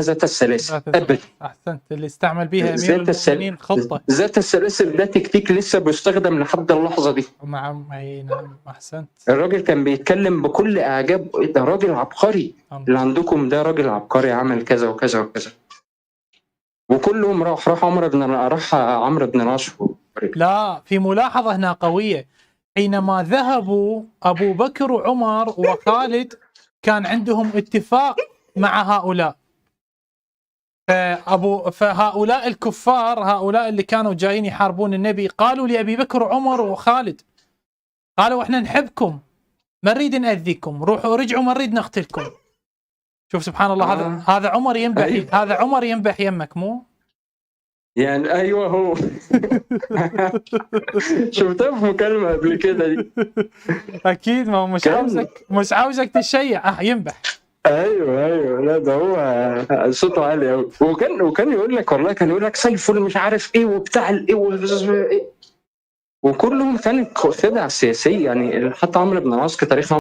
ذات السلاسل أبدا. أحسنت، اللي استعمل بيها أمير ذات المؤمنين خطة. ذات السلاسل ده تكتيك لسه بيستخدم لحد اللحظة دي. نعم، أي نعم، أحسنت. الراجل كان بيتكلم بكل إعجاب، ده راجل عبقري، اللي عندكم ده راجل عبقري عمل كذا وكذا وكذا. وكلهم راح عمرو بن العاص. لا، في ملاحظة هنا قوية. حينما ذهبوا أبو بكر وعمر وخالد كان عندهم اتفاق مع هؤلاء، فهؤلاء الكفار، هؤلاء اللي كانوا جايين يحاربون النبي، قالوا لأبي بكر وعمر وخالد، قالوا احنا نحبكم، ما نريد نأذيكم، روحوا رجعوا، ما نريد نقتلكم. شوف سبحان الله. هذا عمر ينبح. أيوة. هذا عمر ينبح يمك مو يعني. ايوه هو. شفتها في مكالمه قبل كده دي. اكيد، ما هو مش عاوزك تشيع. ينبح. ايوه، لا ده هو صوته عالي قوي. وكان يقول لك، والله كان يقول لك سيف مش عارف ايه وبتاع الايه، وكلهم كانت خدع سياسيه يعني. حتى عمرو بن العاص كتاريخ